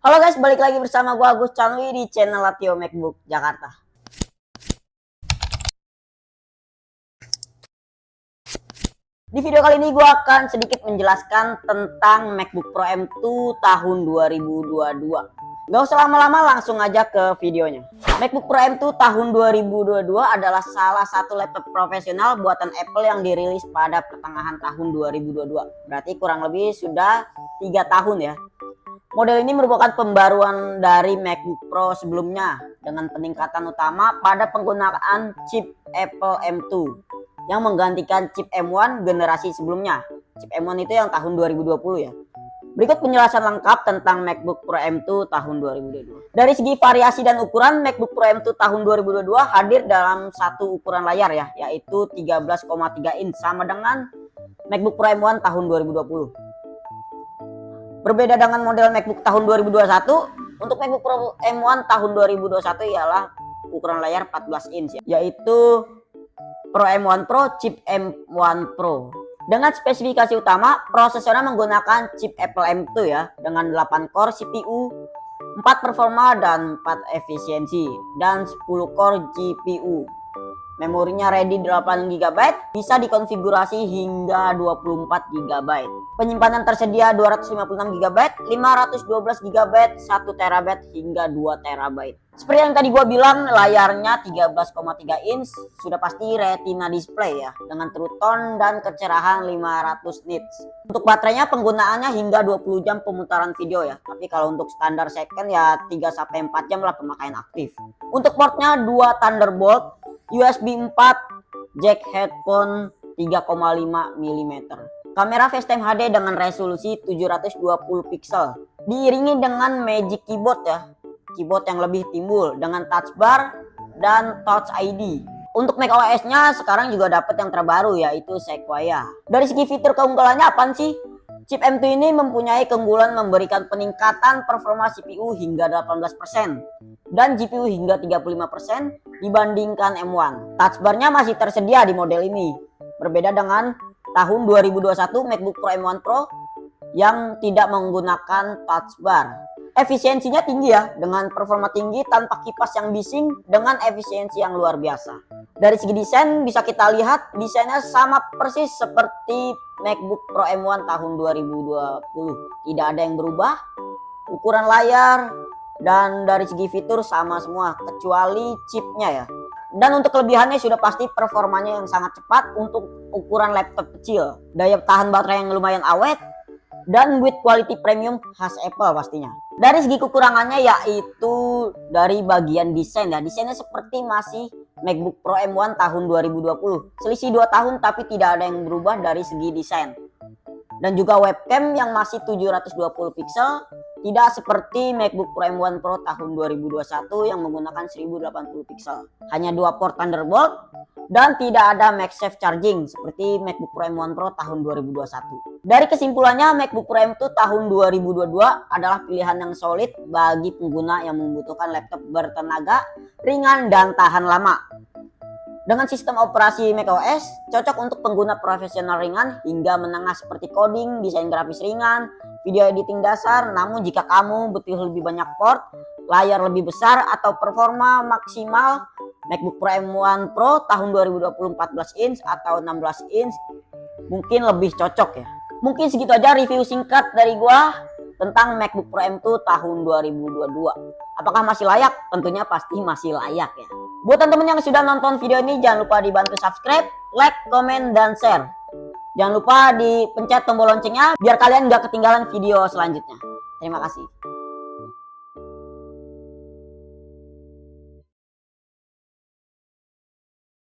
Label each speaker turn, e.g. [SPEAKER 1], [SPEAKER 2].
[SPEAKER 1] Halo guys, balik lagi bersama gua Agus Canwi di channel Latio MacBook Jakarta. Di video kali ini gua akan sedikit menjelaskan tentang MacBook Pro M2 tahun 2022. Gak usah lama-lama, langsung aja ke videonya. MacBook Pro M2 tahun 2022 adalah salah satu laptop profesional buatan Apple yang dirilis pada pertengahan tahun 2022. Berarti kurang lebih sudah 3 tahun ya. Model ini merupakan pembaruan dari MacBook Pro sebelumnya dengan peningkatan utama pada penggunaan chip Apple M2 yang menggantikan chip M1 generasi sebelumnya. Chip M1 itu yang tahun 2020 ya. Berikut penjelasan lengkap tentang MacBook Pro M2 tahun 2022. Dari segi variasi dan ukuran, MacBook Pro M2 tahun 2022 hadir dalam satu ukuran layar ya, yaitu 13,3 inch sama dengan MacBook Pro M1 tahun 2020. Berbeda dengan model MacBook tahun 2021, untuk MacBook Pro M1 tahun 2021 ialah ukuran layar 14 inch ya, yaitu Pro M1 Pro chip M1 Pro. Dengan spesifikasi utama, prosesornya menggunakan chip Apple M2 ya, dengan 8 core CPU, 4 performa dan 4 efisiensi, dan 10 core GPU. Memorinya ready 8 GB, bisa dikonfigurasi hingga 24 GB. Penyimpanan tersedia 256 GB, 512 GB, 1 TB hingga 2 TB. Seperti yang tadi gua bilang, layarnya 13,3 inch, sudah pasti retina display ya, dengan true tone dan kecerahan 500 nits. Untuk baterainya penggunaannya hingga 20 jam pemutaran video ya, tapi kalau untuk standar second ya 3-4 jam lah pemakaian aktif. Untuk portnya 2 Thunderbolt, USB 4, jack headphone 3,5 mm. Kamera FaceTime HD dengan resolusi 720 pixel, diiringi dengan Magic Keyboard ya, keyboard yang lebih timbul dengan touch bar dan touch ID. Untuk macOS-nya sekarang juga dapat yang terbaru yaitu Sequoia. Dari segi fitur keunggulannya apaan sih? Chip M2 ini mempunyai keunggulan memberikan peningkatan performa CPU hingga 18% dan GPU hingga 35% dibandingkan M1. Touch bar-nya masih tersedia di model ini. Berbeda dengan tahun 2021 MacBook Pro M1 Pro yang tidak menggunakan touch bar. Efisiensinya tinggi ya, dengan performa tinggi tanpa kipas yang bising dengan efisiensi yang luar biasa. Dari segi desain bisa kita lihat desainnya sama persis seperti MacBook Pro M1 tahun 2020. Tidak ada yang berubah, ukuran layar dan dari segi fitur sama semua kecuali chipnya ya. Dan untuk kelebihannya sudah pasti performanya yang sangat cepat untuk ukuran laptop kecil, daya tahan baterai yang lumayan awet, dan build quality premium khas Apple pastinya. Dari segi kekurangannya yaitu dari bagian desain ya. Desainnya seperti masih MacBook Pro M1 tahun 2020. Selisih 2 tahun tapi tidak ada yang berubah dari segi desain. Dan juga webcam yang masih 720 pixel, tidak seperti MacBook Pro M1 Pro tahun 2021 yang menggunakan 1080 pixel. Hanya 2 port Thunderbolt dan tidak ada MagSafe charging seperti MacBook Pro M1 Pro tahun 2021. Dari kesimpulannya, MacBook Pro M2 tahun 2022 adalah pilihan yang solid bagi pengguna yang membutuhkan laptop bertenaga, ringan dan tahan lama. Dengan sistem operasi macOS, cocok untuk pengguna profesional ringan hingga menengah seperti coding, desain grafis ringan, video editing dasar. Namun jika kamu butuh lebih banyak port, layar lebih besar atau performa maksimal, MacBook Pro M1 Pro tahun 2020 14 inch atau 16 inch mungkin lebih cocok ya. Mungkin segitu aja review singkat dari gua tentang MacBook Pro M2 tahun 2022. Apakah masih layak? Tentunya pasti masih layak ya. Buat teman-teman yang sudah nonton video ini, jangan lupa dibantu subscribe, like, komen, dan share. Jangan lupa dipencet tombol loncengnya biar kalian gak ketinggalan video selanjutnya. Terima kasih.